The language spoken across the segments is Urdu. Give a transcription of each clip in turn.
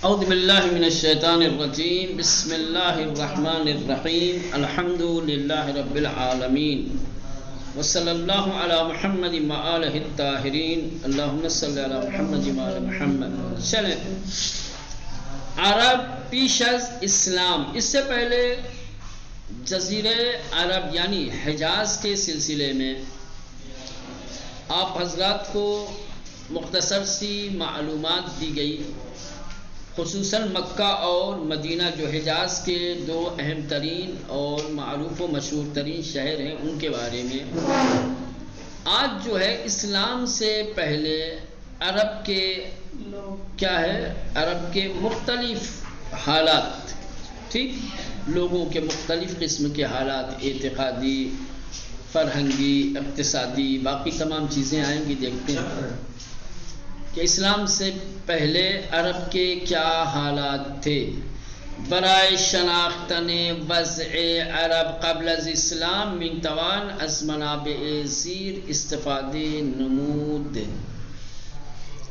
اعوذ باللہ من الشیطان الرجیم بسم اللہ الرحمن الرحیم الحمد للہ رب العالمین وصلی اللہ علی محمد وآلہ الطاہرین اللہم صلی علی محمد وآل محمد۔ چلیں، عرب پیش از اسلام، اس سے پہلے جزیرہ عرب یعنی حجاز کے سلسلے میں آپ حضرات کو مختصر سی معلومات دی گئی، خصوصاً مکہ اور مدینہ جو حجاز کے دو اہم ترین اور معروف و مشہور ترین شہر ہیں ان کے بارے میں۔ آج جو ہے اسلام سے پہلے عرب کے کیا ہے، عرب کے مختلف حالات، ٹھیک، لوگوں کے مختلف قسم کے حالات، اعتقادی، فرہنگی، اقتصادی، باقی تمام چیزیں آئیں گی، دیکھتے ہیں کہ اسلام سے پہلے عرب کے کیا حالات تھے۔ برائے شناختن وضع عرب قبل از اسلام من توان از منابع زیر استفادے نمود۔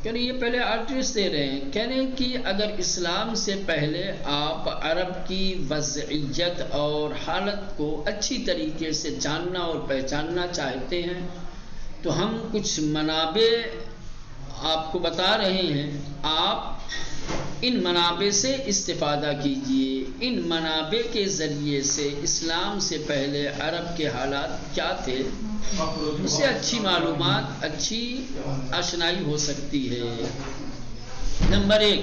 یعنی یہ پہلے ایڈریس دے رہے ہیں، کہنے کہ اگر اسلام سے پہلے آپ عرب کی وضعیت اور حالت کو اچھی طریقے سے جاننا اور پہچاننا چاہتے ہیں تو ہم کچھ منابع آپ کو بتا رہے ہیں، آپ ان منابع سے استفادہ کیجئے۔ ان منابع کے ذریعے سے اسلام سے پہلے عرب کے حالات کیا تھے، اس سے اچھی معلومات، اچھی آشنائی ہو سکتی ہے۔ نمبر 1،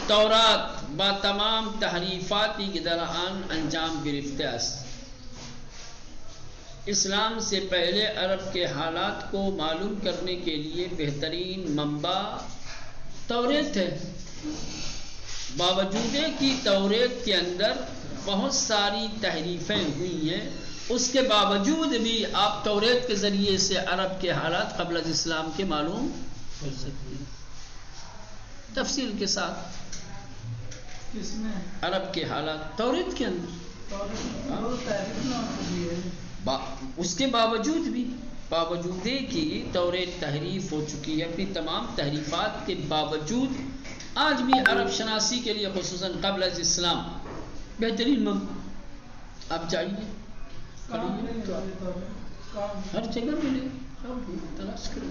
تورات با تمام تحریفاتی کے درآن انجام گرفته است۔ اسلام سے پہلے عرب کے حالات کو معلوم کرنے کے لیے بہترین منبع توریت ہے۔ باوجود کہ توریت کے اندر بہت ساری تحریفیں ہوئی ہیں، اس کے باوجود بھی آپ توریت کے ذریعے سے عرب کے حالات قبل از اسلام کے معلوم کر سکتے ہیں تفصیل کے ساتھ۔ کس میں؟ عرب کے حالات توریت کے اندر، اس کے باوجود بھی، باوجود کہ توریت تحریف ہو چکی ہے، اپنی تمام تحریفات کے باوجود آج بھی عرب شناسی کے لیے خصوصاً قبل از اسلام بہترین آپ جائیے ہر جگہ ملے، تلاش کریں۔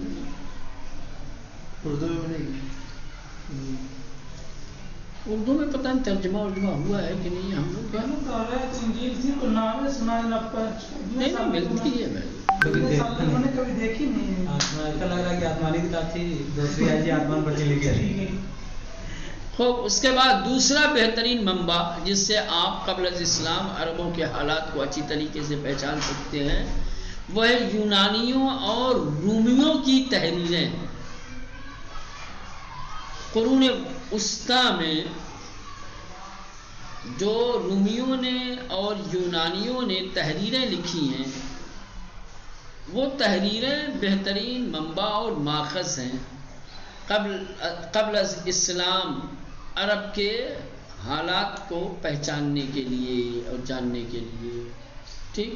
اردو میں نہیں، اردو میں پتہ نہیں ترجمہ ہوا ہے کہ نہیں، ہم لوگ نہیں ملتی ہے۔ کبھی دیکھی نہیں، ایسا لگ رہا ہے کہ آسمانی کتاب تھی، دوسری آئی آسمان پر چلی گئی۔ خوب، اس کے بعد دوسرا بہترین منبع جس سے آپ قبل از اسلام عربوں کے حالات کو اچھی طریقے سے پہچان سکتے ہیں وہ ہے یونانیوں اور رومیوں کی تحریریں۔ قرون وسطیٰ میں جو رومیوں نے اور یونانیوں نے تحریریں لکھی ہیں، وہ تحریریں بہترین منبع اور ماخذ ہیں قبل از اسلام عرب کے حالات کو پہچاننے کے لیے اور جاننے کے لیے، ٹھیک۔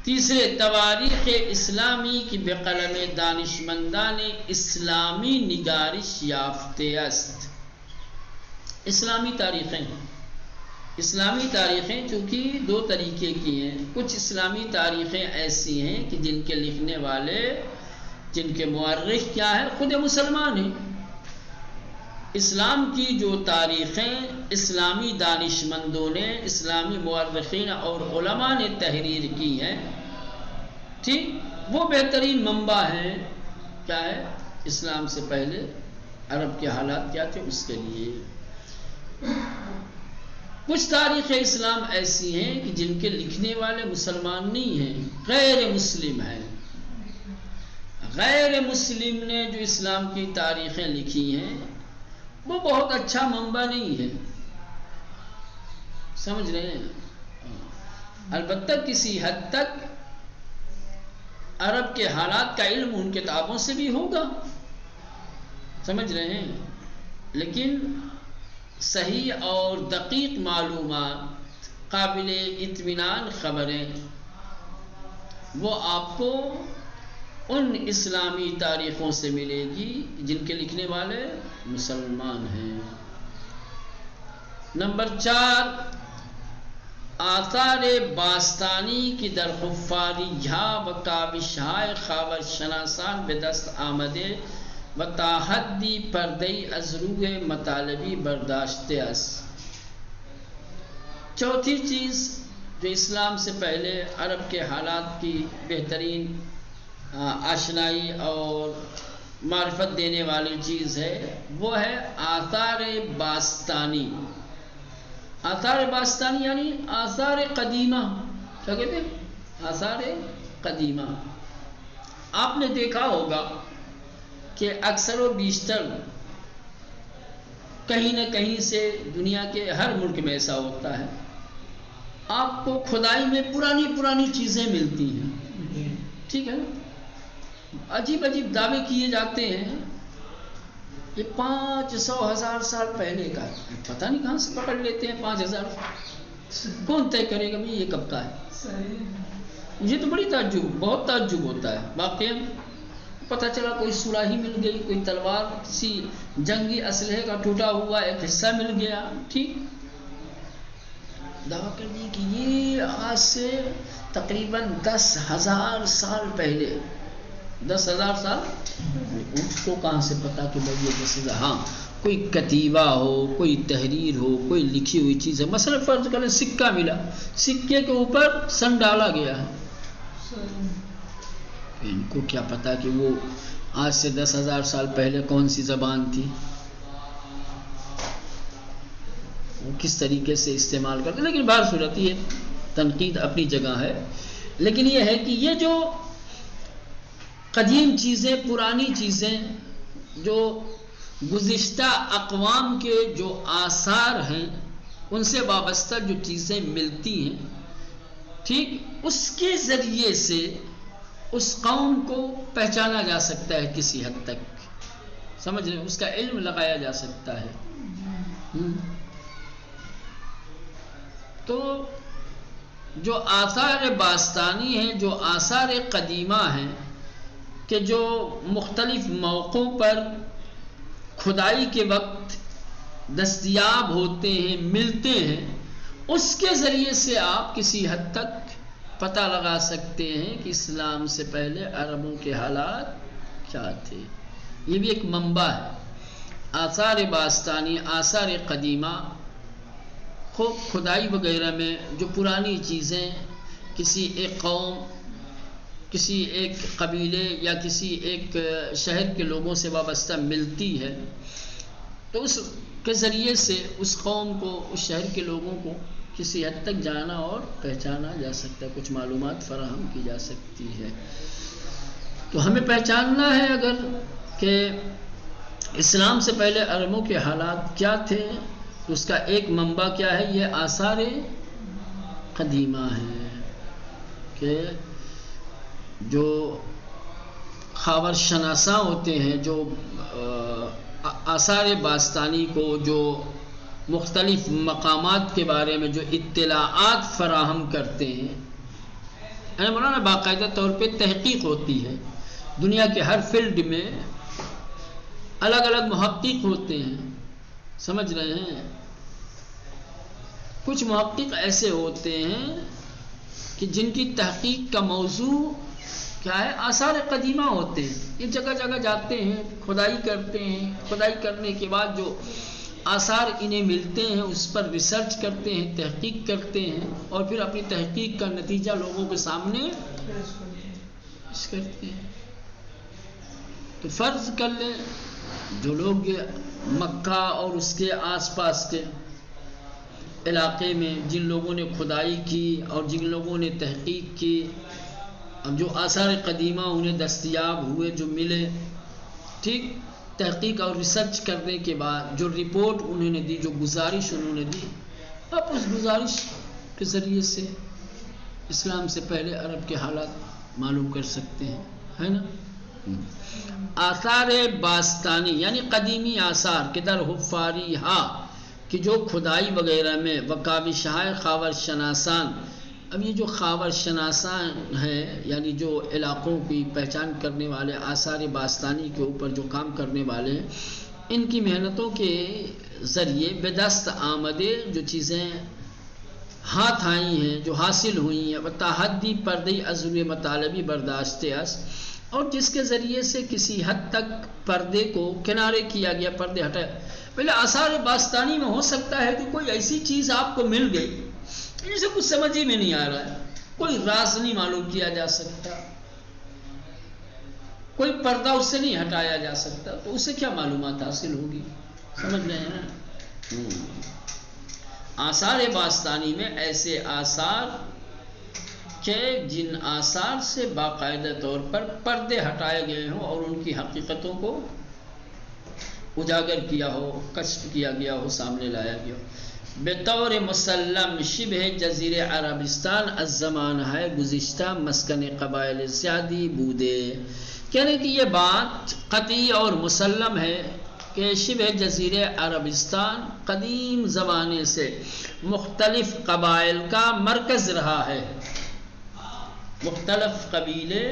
تیسرے، تواریخ اسلامی کی بقلم دانشمندان اسلامی نگارش یافتے است۔ اسلامی تاریخیں، اسلامی تاریخیں چونکہ دو طریقے کی ہیں، کچھ اسلامی تاریخیں ایسی ہیں کہ جن کے لکھنے والے، جن کے مورخ کیا ہیں، خود مسلمان ہیں۔ اسلام کی جو تاریخیں اسلامی دانشمندوں نے، اسلامی مورخین اور علماء نے تحریر کی ہیں، ٹھیک، وہ بہترین منبع ہیں، کیا ہے، اسلام سے پہلے عرب کے حالات کیا تھے اس کے لیے۔ کچھ تاریخ اسلام ایسی ہیں کہ جن کے لکھنے والے مسلمان نہیں ہیں، غیر مسلم ہیں۔ غیر مسلم نے جو اسلام کی تاریخیں لکھی ہیں وہ بہت اچھا منبع نہیں ہے، سمجھ رہے ہیں؟ البتہ کسی حد تک عرب کے حالات کا علم ان کتابوں سے بھی ہوگا، سمجھ رہے ہیں، لیکن صحیح اور دقیق معلومات، قابل اطمینان خبریں وہ آپ کو ان اسلامی تاریخوں سے ملے گی جن کے لکھنے والے مسلمان ہیں۔ نمبر 4 آثار باستانی کی در خفاری ها و کاوش های خاور شناسان به دست آمده و تا حدی پرده‌ای از روی مطالبی برداشته است. چوتھی چیز جو اسلام سے پہلے عرب کے حالات کی بہترین آشنائی اور معرفت دینے والی چیز ہے وہ ہے آثار باستانی. آثار باستانی یعنی آثار قدیمہ. کیا کہتے ہیں؟ آثار قدیمہ. آپ نے دیکھا ہوگا کہ اکثر و بیشتر کہیں نہ کہیں سے دنیا کے ہر ملک میں ایسا ہوتا ہے، آپ کو کھدائی میں پرانی چیزیں ملتی ہیں. ٹھیک ہے، عجیب عجیب دعوے کیے جاتے ہیں یہ 500,000 سال پہلے کا ہے. پتہ نہیں کہاں سے پکڑ لیتے ہیں 5,000. کون طے کرے گا بھائی یہ کب کا ہے؟ مجھے تو بہت تعجب ہوتا ہے. واقعی پتہ چلا کوئی سراہی مل گئی، کوئی تلوار، کسی جنگی اسلحے کا ٹوٹا ہوا ایک حصہ مل گیا. ٹھیک، دعویٰ کر دی کہ یہ آج سے تقریباً 10,000 سال پہلے. 10,000 سال اس کو کہاں سے پتا کہ بھائی یہ 10,000؟ ہاں کوئی کتیبہ ہو، کوئی تحریر ہو، کوئی لکھی ہوئی چیز ہے. مثلا فرض کریں سکہ ملا، سکے کے اوپر سن ڈالا گیا ہے. ان کو کیا پتا کہ وہ آج سے 10,000 سال پہلے کون سی زبان تھی، وہ کس طریقے سے استعمال کرتے. لیکن بہر صورت یہ تنقید اپنی جگہ ہے. لیکن یہ ہے کہ یہ جو قدیم چیزیں، پرانی چیزیں، جو گزشتہ اقوام کے جو آثار ہیں ان سے وابستہ جو چیزیں ملتی ہیں، ٹھیک، اس کے ذریعے سے اس قوم کو پہچانا جا سکتا ہے کسی حد تک. سمجھ رہے ہیں؟ اس کا علم لگایا جا سکتا ہے. تو جو آثار باستانی ہیں، جو آثار قدیمہ ہیں کہ جو مختلف موقعوں پر کھدائی کے وقت دستیاب ہوتے ہیں، ملتے ہیں، اس کے ذریعے سے آپ کسی حد تک پتہ لگا سکتے ہیں کہ اسلام سے پہلے عربوں کے حالات کیا تھے. یہ بھی ایک منبع ہے. آثار باستانی، آثار قدیمہ، کھدائی وغیرہ میں جو پرانی چیزیں کسی ایک قوم، کسی ایک قبیلے یا کسی ایک شہر کے لوگوں سے وابستہ ملتی ہے، تو اس کے ذریعے سے اس قوم کو، اس شہر کے لوگوں کو کسی حد تک جانا اور پہچانا جا سکتا ہے، کچھ معلومات فراہم کی جا سکتی ہے. تو ہمیں پہچاننا ہے اگر کہ اسلام سے پہلے عربوں کے حالات کیا تھے، تو اس کا ایک منبع کیا ہے؟ یہ آثار قدیمہ ہیں کہ جو خاور شناساں ہوتے ہیں، جو آثار باستانی کو، جو مختلف مقامات کے بارے میں جو اطلاعات فراہم کرتے ہیں. مولانا باقاعدہ طور پہ تحقیق ہوتی ہے. دنیا کے ہر فیلڈ میں الگ الگ محقق ہوتے ہیں. سمجھ رہے ہیں؟ کچھ محقق ایسے ہوتے ہیں کہ جن کی تحقیق کا موضوع کیا ہے؟ آثار قدیمہ ہوتے ہیں. یہ جگہ جگہ جاتے ہیں، کھدائی کرتے ہیں. کھدائی کرنے کے بعد جو آثار انہیں ملتے ہیں اس پر ریسرچ کرتے ہیں، تحقیق کرتے ہیں، اور پھر اپنی تحقیق کا نتیجہ لوگوں کے سامنے پیش کرتے ہیں. تو فرض کر لیں جو لوگ مکہ اور اس کے آس پاس کے علاقے میں جن لوگوں نے کھدائی کی اور جن لوگوں نے تحقیق کی، اب جو آثار قدیمہ انہیں دستیاب ہوئے، جو ملے، ٹھیک، تحقیق اور ریسرچ کرنے کے بعد جو رپورٹ انہوں نے دی، جو گزارش انہوں نے دی، اب اس گزارش کے ذریعے سے اسلام سے پہلے عرب کے حالات معلوم کر سکتے ہیں، ہے نا. آثار باستانی یعنی قدیمی آثار کہ در حفاری ہا، کہ جو کھدائی وغیرہ میں، وکاوشہائے خاور شناسان. اب یہ جو خاور شناسان ہیں یعنی جو علاقوں کی پہچان کرنے والے، آثار باستانی کے اوپر جو کام کرنے والے ہیں، ان کی محنتوں کے ذریعے بدست آمدے جو چیزیں ہاتھ آئی ہیں، جو حاصل ہوئی ہیں، وتحدی پردی عزم مطالبی برداشتے اس، اور جس کے ذریعے سے کسی حد تک پردے کو کنارے کیا گیا، پردے ہٹائے. پہلے آثار باستانی میں ہو سکتا ہے کہ کوئی ایسی چیز آپ کو مل گئی جسے کچھ سمجھ ہی میں نہیں آ رہا ہے، کوئی راز نہیں معلوم کیا جا سکتا، کوئی پردہ اس سے نہیں ہٹایا جا سکتا، تو اس سے کیا معلومات حاصل ہوگی؟ سمجھ رہے ہیں؟ آثار باستانی میں ایسے آثار کہ جن آثار سے باقاعدہ طور پر پردے ہٹائے گئے ہوں اور ان کی حقیقتوں کو اجاگر کیا ہو، کشف کیا گیا ہو، سامنے لایا گیا ہو. بطور مسلم شبہ جزیرہ عربستان از زمان ہے گزشتہ مسکن قبائل زیادی بودے. کہنے کہ یہ بات قطعی اور مسلم ہے کہ شبہ جزیرہ عربستان قدیم زمانے سے مختلف قبائل کا مرکز رہا ہے. مختلف قبیلے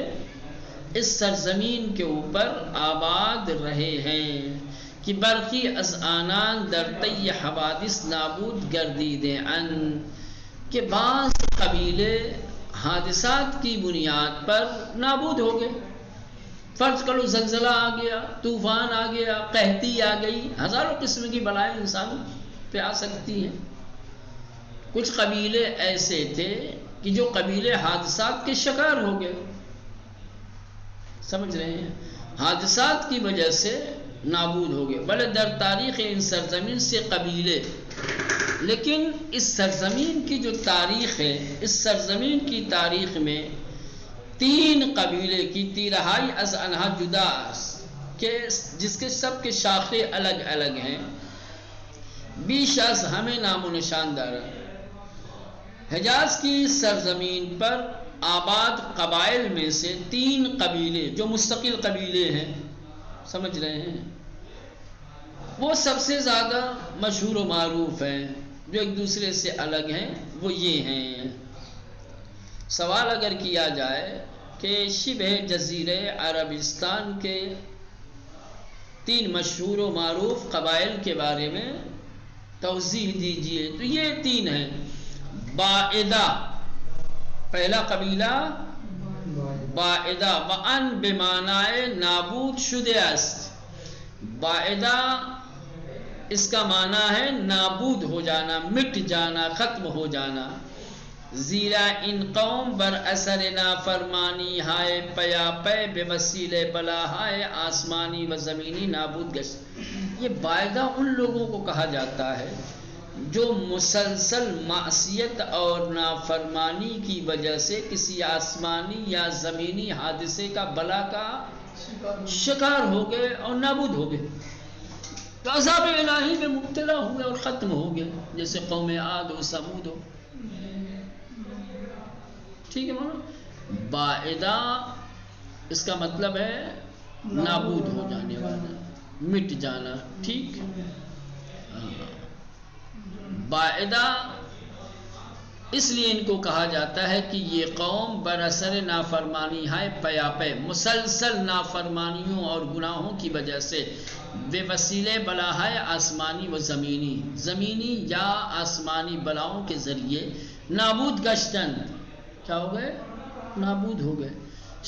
اس سرزمین کے اوپر آباد رہے ہیں کہ برقی از آنان در طی حوادث نابود گردیدے ان، کہ بعض قبیلے حادثات کی بنیاد پر نابود ہو گئے. فرض کرو زلزلہ آ گیا، طوفان آ گیا، قحطی آ گئی، ہزاروں قسم کی بلائیں انسان پہ آ سکتی ہیں. کچھ قبیلے ایسے تھے کہ جو قبیلے حادثات کے شکار ہو گئے. سمجھ رہے ہیں؟ حادثات کی وجہ سے نابود ہو گئے. بلے در تاریخ ان سرزمین سے قبیلے، لیکن اس سرزمین کی جو تاریخ ہے، اس سرزمین کی تاریخ میں 3 قبیلے کی تیرہائی از انہا جدا کہ جس کے سب کے شاخے الگ الگ ہیں، بیش از ہمیں نام و نشاندار. حجاز کی سرزمین پر آباد قبائل میں سے 3 قبیلے جو مستقل قبیلے ہیں، سمجھ رہے ہیں، وہ سب سے زیادہ مشہور و معروف ہیں، جو ایک دوسرے سے الگ ہیں. وہ یہ ہیں. سوال اگر کیا جائے کہ شبہ جزیرہ عربستان کے 3 مشہور و معروف قبائل کے بارے میں توضیح دیجئے، تو یہ 3 ہیں. باعدہ، پہلا قبیلہ باعدہ، وان بمعنائے نابود شدہ است. باعدہ اس کا معنی ہے نابود ہو جانا، مٹ جانا، ختم ہو جانا. زیرا ان قوم بر اثر نافرمانی ہائے پیا پے بے وسیلے بلا ہائے آسمانی و زمینی نابود گشت. یہ باعدہ ان لوگوں کو کہا جاتا ہے جو مسلسل معصیت اور نافرمانی کی وجہ سے کسی آسمانی یا زمینی حادثے کا بلا کا شکار ہو گئے اور نابود ہو گئے، تو عذاب الہی میں مبتلا ہوئے اور ختم ہو گئے، جیسے قوم عاد و ثمود ہو. ٹھیک ہے مولانا؟ باعدہ اس کا مطلب ہے نابود ہو جانے والا، مٹ جانا. ٹھیک، باعدہ اس لیے ان کو کہا جاتا ہے کہ یہ قوم براثر نافرمانی ہے پیا پے، مسلسل نافرمانیوں اور گناہوں کی وجہ سے بے وسیلے بلا ہے آسمانی و زمینی، زمینی یا آسمانی بلاؤں کے ذریعے نابود گشتن، کیا ہو گئے؟ نابود ہو گئے.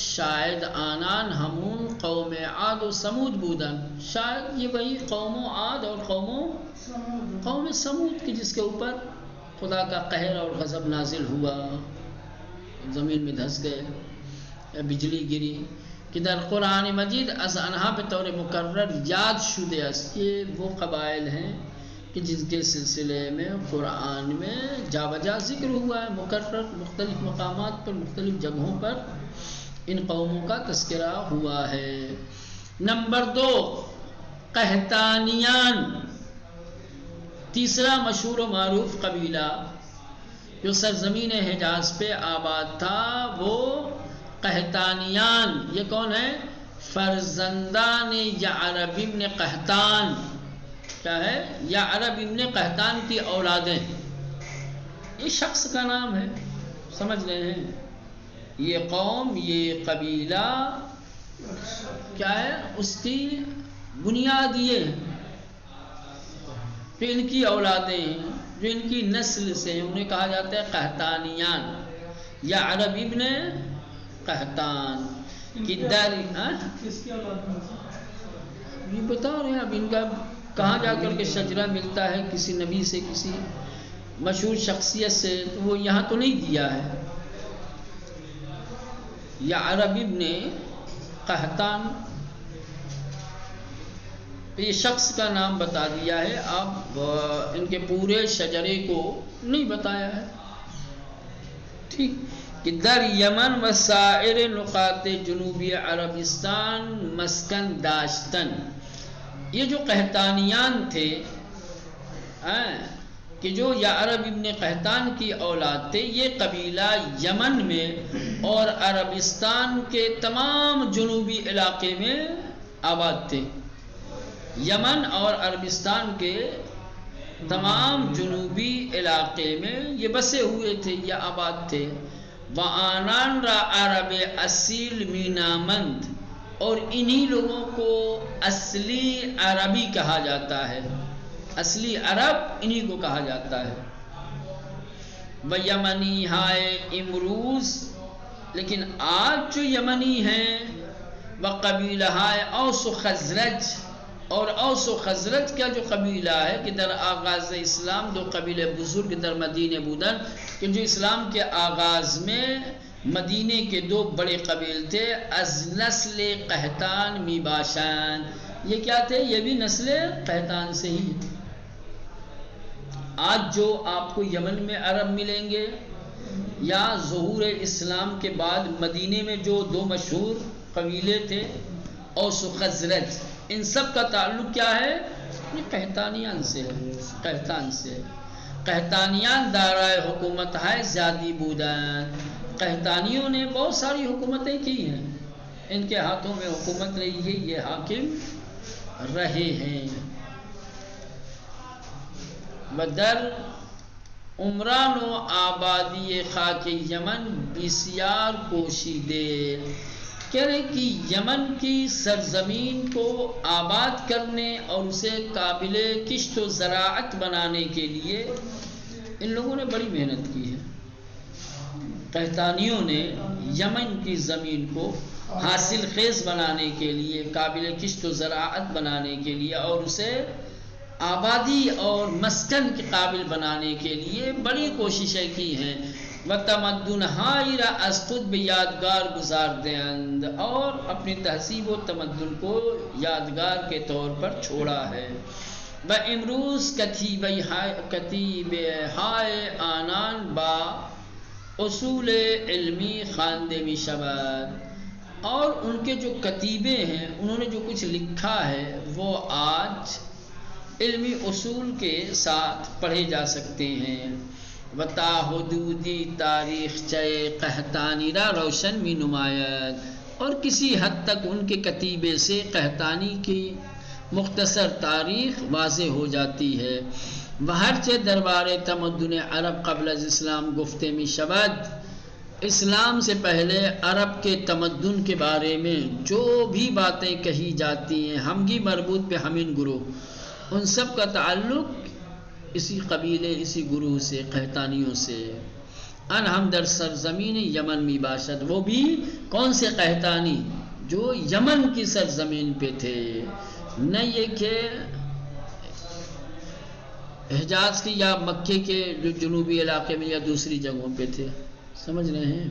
شاید آنان ہمون قوم عاد و سمود بودن، شاید یہ وہی قوم عاد اور قوم سمود کی جس کے اوپر خدا کا قہر اور غضب نازل ہوا، زمین میں دھس گئے، بجلی گری. کہ در قرآن مجید از انہا بطور مکرر یاد شدہ است. یہ وہ قبائل ہیں کہ جن کے سلسلے میں قرآن میں جا بجا ذکر ہوا ہے، مکرر مختلف مقامات پر، مختلف جگہوں پر ان قوموں کا تذکرہ ہوا ہے. نمبر 2 قحطانیان، تیسرا مشہور و معروف قبیلہ جو سرزمین حجاز پہ آباد تھا وہ قحطانیان. یہ کون ہے؟ فرزندان یعرب ابن قحطان. کیا ہے؟ یعرب ابن قحطان کی اولادیں. یہ شخص کا نام ہے، سمجھ رہے ہیں؟ یہ قوم، یہ قبیلہ کیا ہے؟ اس کی بنیاد یہ ہے جو ان کی اولادیں ہیں، جو ان کی نسل سے ہیں، انہیں کہا جاتا ہے قحطانیان یا عرب ابن قحطان کی در کس کی اولاد میں سے؟ یہ بتا رہے ہیں اب ان کا کہاں جا کر کے شجرہ ملتا ہے کسی نبی سے، کسی مشہور شخصیت سے، تو وہ یہاں تو نہیں دیا ہے. یا عرب ابن قحطان یہ شخص کا نام بتا دیا ہے، اب ان کے پورے شجرے کو نہیں بتایا ہے. ٹھیک کہ در یمن و سائر نقاط جنوبی عربستان مسکن داشتن. یہ جو قحطانیان تھے کہ جو یا عرب ابن قحطان کی اولاد تھے، یہ قبیلہ یمن میں اور عربستان کے تمام جنوبی علاقے میں آباد تھے. یمن اور عربستان کے تمام جنوبی علاقے میں یہ بسے ہوئے تھے، یہ آباد تھے. وآنان را عرب اصیل مینامند، اور انہی لوگوں کو اصلی عربی کہا جاتا ہے، اصلی عرب انہی کو کہا جاتا ہے. ویمنی ہائے امروز، لیکن آج جو یمنی ہیں وہ قبیلہ ہائے اوس و خزرج، اور اوس و خزرج کا جو قبیلہ ہے کہ در آغاز اسلام دو قبیلے بزرگ در مدینہ بودن، کہ جو اسلام کے آغاز میں مدینے کے دو بڑے قبیل تھے، از نسل قحطان می باشان. یہ کیا تھے؟ یہ بھی نسل قحطان سے ہی. آج جو آپ کو یمن میں عرب ملیں گے یا ظہور اسلام کے بعد مدینے میں جو دو مشہور قبیلے تھے اوس و خزرج، ان سب کا تعلق کیا ہے؟ یہ قحطانیان سے ہے، قحطان سے. قحطانیان دارائے حکومت ہے زیادی بودن. قحطانیوں نے بہت ساری حکومتیں کی ہیں، ان کے ہاتھوں میں حکومت رہی ہے، یہ حاکم رہے ہیں. بدر عمران و آبادی خاک یمن بسیار کوشیدے. کہہ رہے کہ یمن کی سرزمین کو آباد کرنے اور اسے قابل کشت و زراعت بنانے کے لیے ان لوگوں نے بڑی محنت کی ہے. قحطانیوں نے یمن کی زمین کو حاصل خیز بنانے کے لیے، قابل کشت و زراعت بنانے کے لیے اور اسے آبادی اور مسکن کے قابل بنانے کے لیے بڑی کوششیں کی ہیں. وتمدن ہائی را از خود بھی یادگار گزار دیں، اور اپنی تہذیب و تمدن کو یادگار کے طور پر چھوڑا ہے. و امروز کتیب ہائے آنان با اصول علمی خواندے می شود، اور ان کے جو کتیبے ہیں انہوں نے جو کچھ لکھا ہے وہ آج علمی اصول کے ساتھ پڑھے جا سکتے ہیں. وتا حدودی تاریخ چے قحطانی را روشن می نمایت، اور کسی حد تک ان کے کتیبے سے قحطانی کی مختصر تاریخ واضح ہو جاتی ہے. وہرچہ دربار تمدن عرب قبل از اسلام گفتے می شود، اسلام سے پہلے عرب کے تمدن کے بارے میں جو بھی باتیں کہی جاتی ہیں، ہمگی مربوط پہ ہمین گروہ، ان سب کا تعلق اسی قبیلے، اسی گروہ سے، قحطانیوں سے. ان ہم در سرزمین یمن می باشد، وہ بھی کون سے قحطانی؟ جو یمن کی سرزمین پہ تھے، نہ یہ کہ حجاز کی یا مکے کے جو جنوبی علاقے میں یا دوسری جگہوں پہ تھے. سمجھ رہے ہیں؟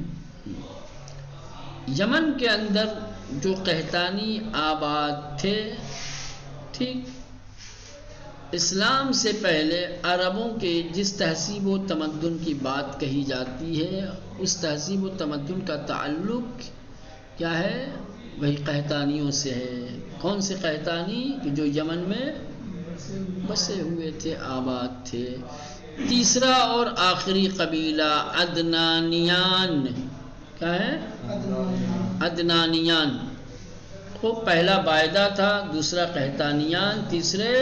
یمن کے اندر جو قحطانی آباد تھے، ٹھیک، اسلام سے پہلے عربوں کے جس تہذیب و تمدن کی بات کہی جاتی ہے، اس تہذیب و تمدن کا تعلق کیا ہے؟ وہی قحطانیوں سے ہے. کون سے قحطانی؟ کہ جو یمن میں بسے ہوئے تھے، آباد تھے. تیسرا اور آخری قبیلہ عدنانیان. کیا ہے؟ عدنانیان. خوب، پہلا بائدہ تھا، دوسرا قحطانیان، تیسرے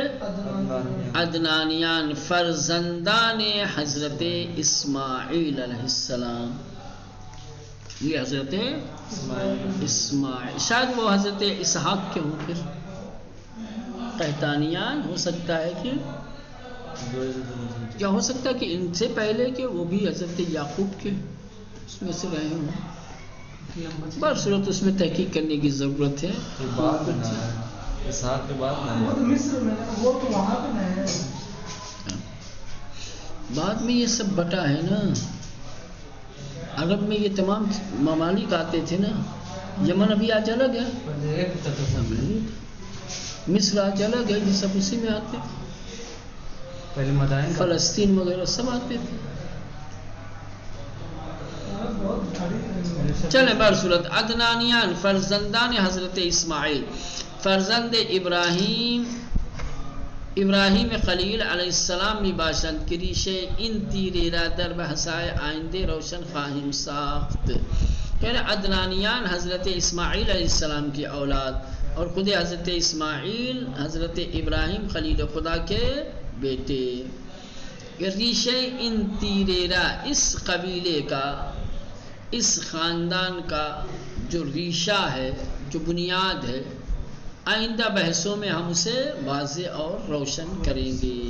عدنانیان، فرزندان حضرت اسماعیل علیہ السلام. یہ حضرت اسماعیل، شاید وہ حضرت اسحاق کے ہوں. پھر قحطانیان ہو سکتا ہے کہ کیا ہو سکتا ہے کہ ان سے پہلے کہ وہ بھی حضرت یعقوب کے اس میں سے رہے ہوں؟ بہر صورت اس میں تحقیق کرنے کی ضرورت ہے. اسحاق کے بعد وہ تو مصر میں ہے، وہ تو وہاں پہ ہے. بعد میں یہ سب بٹا ہے نا. عرب میں یہ تمام ممالک آتے تھے نا. یمن ابھی آج الگ ہے، مصر آج الگ ہے، یہ سب اسی میں آتے. پہلے مدائن فلسطین وغیرہ سب آتے تھے. چلیں بہرصورت عدنانیان فرزندان حضرت اسماعیل، فرزند ابراہیم خلیل علیہ السلام می باشند که ریشه این تیره را در بحثای آینده روشن خواهیم ساخت. یعنی عدنانیان حضرت اسماعیل علیہ السلام کی اولاد اور خود حضرت اسماعیل حضرت ابراہیم خلیل خدا کے بیٹے. ریشه این تیره را اس قبیلے کا، اس خاندان کا جو ریشہ ہے، جو بنیاد ہے، آئندہ بحثوں میں ہم اسے واضح اور روشن کریں گے.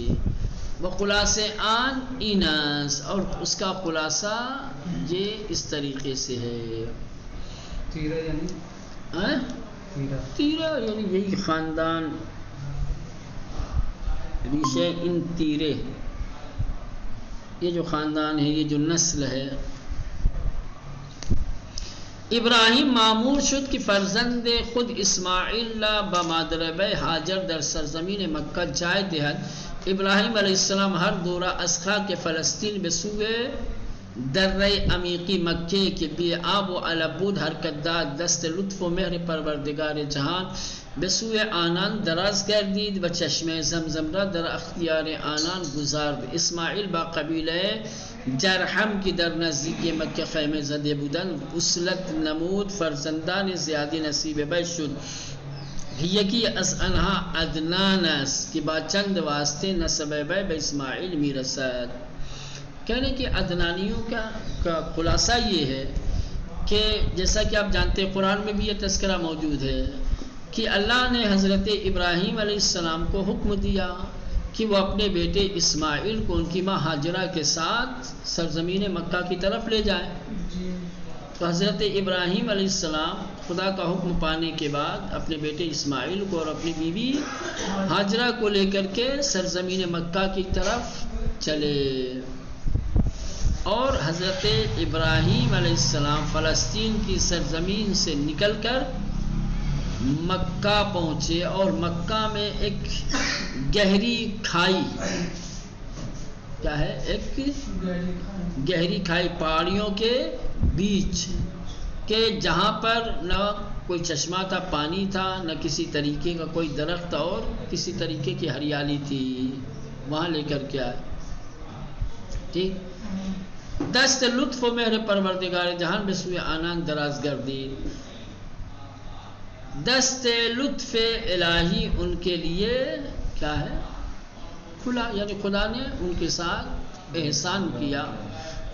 وہ خلاصے آن اینس، اور اس کا خلاصہ یہ اس طریقے سے ہے. تیرہ یعنی تیرہ یعنی یہی خاندان، ریشے ان تیرے، یہ جو خاندان ہے، یہ جو نسل ہے. ابراہیم معمور شد کہ فرزند خود اسماعیل لا بمادربه حاجر در سرزمین مکہ جای دهد. ابراہیم علیہ السلام ہر دورہ از خاک فلسطین به سوی دره عمیقی مکه که بی آب و علب بود حرکت داد. دست لطف و مهر پروردگار جهان به سوی آنان دراز گردید و چشمه زمزم را در اختیار آنان گذارد. اسماعیل با قبیله جرحم کی در نزدیکی مکه خیمه زده بودند وصلت نمود، فرزندان زیادی نصیب بی شد. یکی از آنها عدنان است که با چند واسطه نسب بی به اسماعیل میرسد. کہنے کہ عدنانیوں کا خلاصہ یہ ہے کہ جیسا کہ آپ جانتے ہیں قرآن میں بھی یہ تذکرہ موجود ہے کہ اللہ نے حضرت ابراہیم علیہ السلام کو حکم دیا کہ وہ اپنے بیٹے اسماعیل کو ان کی ماں ہاجرہ کے ساتھ سرزمین مکہ کی طرف لے جائیں. تو حضرت ابراہیم علیہ السلام خدا کا حکم پانے کے بعد اپنے بیٹے اسماعیل کو اور اپنی بیوی ہاجرہ کو لے کر کے سرزمین مکہ کی طرف چلے. اور حضرت ابراہیم علیہ السلام فلسطین کی سرزمین سے نکل کر مکہ پہنچے اور مکہ میں ایک گہری کھائی، کیا ہے، ایک گہری کھائی پہاڑیوں کے بیچ کہ جہاں پر نہ کوئی چشمہ تھا، پانی تھا، نہ کسی طریقے کا کوئی درخت اور کسی طریقے کی ہریالی تھی، وہاں لے کر کے آئے. ٹھیک. دست لطف و مہر پروردگار جہان بے سوی آنان دراز گردید. دست لطف الہی ان کے لیے کیا ہے، کھلا، یعنی خدا نے ان کے ساتھ احسان کیا،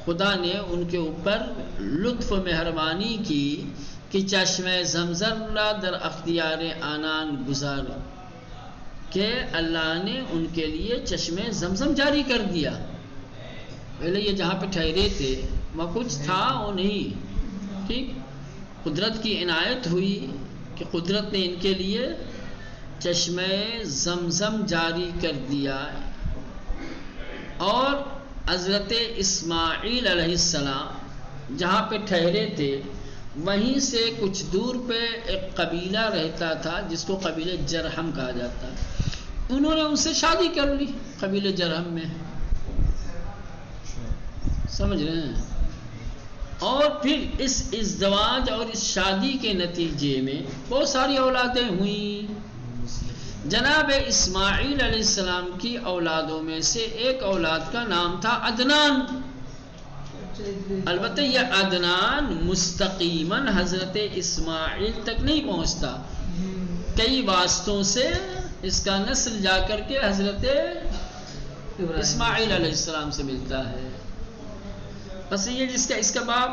خدا نے ان کے اوپر لطف و مہربانی کی کہ چشمہ زمزم را در اختیار آنان گزار، کہ اللہ نے ان کے لیے چشمہ زمزم جاری کر دیا. پہلے یہ جہاں پہ ٹھہرے تھے وہاں کچھ تھا وہ نہیں. ٹھیک. قدرت کی عنایت ہوئی کہ قدرت نے ان کے لیے چشمہ زمزم جاری کر دیا. اور حضرت اسماعیل علیہ السلام جہاں پہ ٹھہرے تھے وہیں سے کچھ دور پہ ایک قبیلہ رہتا تھا جس کو قبیلہ جرحم کہا جاتا. انہوں نے ان سے شادی کر لی قبیلہ جرحم میں، سمجھ رہے ہیں. اور پھر اس ازدواج اور اس شادی کے نتیجے میں بہت ساری اولادیں ہوئیں. جناب اسماعیل علیہ السلام کی اولادوں میں سے ایک اولاد کا نام تھا عدنان. البتہ یہ عدنان مستقیماً حضرت اسماعیل تک نہیں پہنچتا، کئی واسطوں سے اس کا نسل جا کر کے حضرت اسماعیل علیہ السلام سے ملتا ہے. بس یہ جس کا اس کا باپ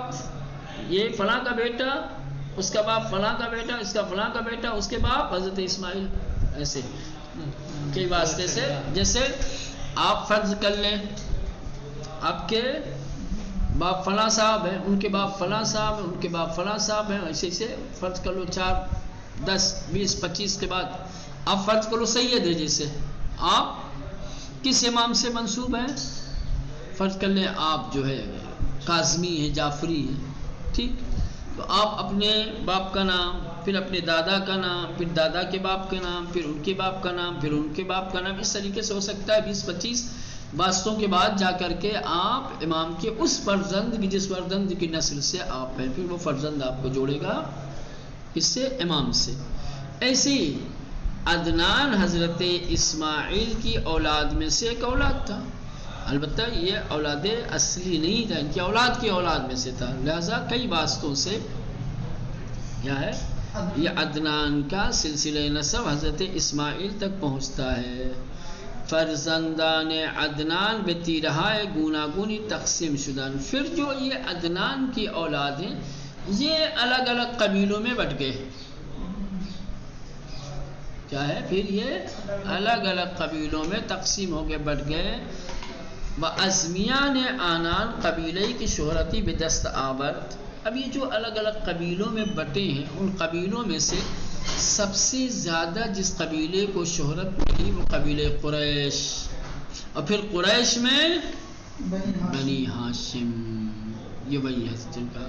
یہ فلاں کا بیٹا، اس کا باپ فلاں کا بیٹا، اس کا فلاں کا بیٹا، اس کے باپ حضرت اسماعیل، ایسے کئی واسطے سے. جیسے آپ فرض کر لیں آپ کے باپ فلاں صاحب ہیں، ان کے باپ فلاں صاحب ہیں، ان کے باپ فلاں صاحب ہیں، ایسے ایسے فرض کر لو 4 10 20 25 کے بعد آپ فرض کرو سید ہے، جیسے آپ کس امام سے منسوب ہیں؟ فرض کر لیں آپ جو ہے کاظمی ہیں، جعفری ہیں، ٹھیک؟ تو آپ اپنے باپ کا نام، پھر اپنے دادا کا نام، پھر دادا کے باپ کا نام، پھر ان کے باپ کا نام، پھر ان کے باپ کا نام، اس طریقے سے ہو سکتا ہے 20-25 واسطوں کے بعد جا کر کے آپ امام کے اس فرزند کی جس فرزند کی نسل سے آپ ہیں، پھر وہ فرزند آپ کو جوڑے گا اس سے امام سے. ایسی عدنان حضرت اسماعیل کی اولاد میں سے ایک اولاد تھا، البتہ یہ اولاد اصلی نہیں تھا، ان کی اولاد کی اولاد میں سے تھا، لہذا کئی واسطوں سے کیا ہے یہ عدنان کا سلسلہ نسب حضرت اسماعیل تک پہنچتا ہے. فرزندان عدنان به تیرهای گوناگونی تقسیم شدن. پھر جو یہ عدنان کی اولاد ہیں یہ الگ الگ قبیلوں میں بٹ گئے. کیا ہے پھر یہ الگ الگ قبیلوں میں تقسیم ہو کے بٹ گئے. وَأَزْمِيَانِ آنان قبیلے کی شہرتی بدست آورد. اب یہ جو الگ الگ قبیلوں میں بٹے ہیں ان قبیلوں میں سے سب سے زیادہ جس قبیلے کو شہرت ملی وہ قبیلے قریش، اور پھر قریش میں بنی ہاشم. یہ وہی ہے جن کا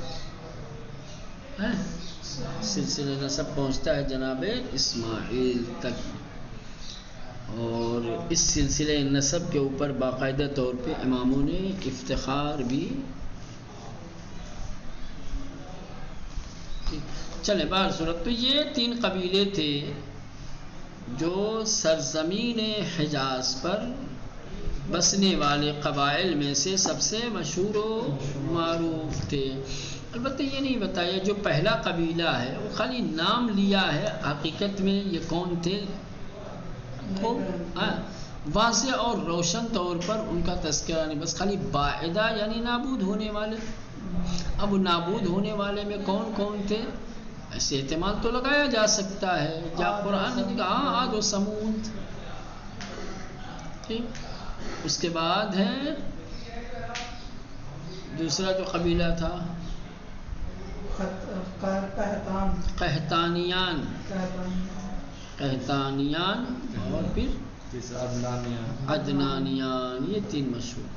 سلسلہ نسب پہنچتا ہے جناب اسماعیل تک. اور اس سلسلہ نسب کے اوپر باقاعدہ طور پہ اماموں نے افتخار بھی. چلیں بہر صورت تو یہ 3 قبیلے تھے جو سرزمین حجاز پر بسنے والے قبائل میں سے سب سے مشہور و معروف تھے. البتہ یہ نہیں بتایا جو پہلا قبیلہ ہے وہ خالی نام لیا ہے، حقیقت میں یہ کون تھے وہ واضح اور روشن طور پر ان کا تذکرہ نہیں، بس خالی باعدہ یعنی نابود ہونے والے. اب نابود ہونے والے میں کون کون تھے ایسے احتمال تو لگایا جا سکتا ہے. جا قرآن نے کہا عاد و سمود، ٹھیک. اس کے بعد ہے دوسرا جو قبیلہ تھا قحطانیان، اور پھر عدنانیان. یہ 3 مشہور.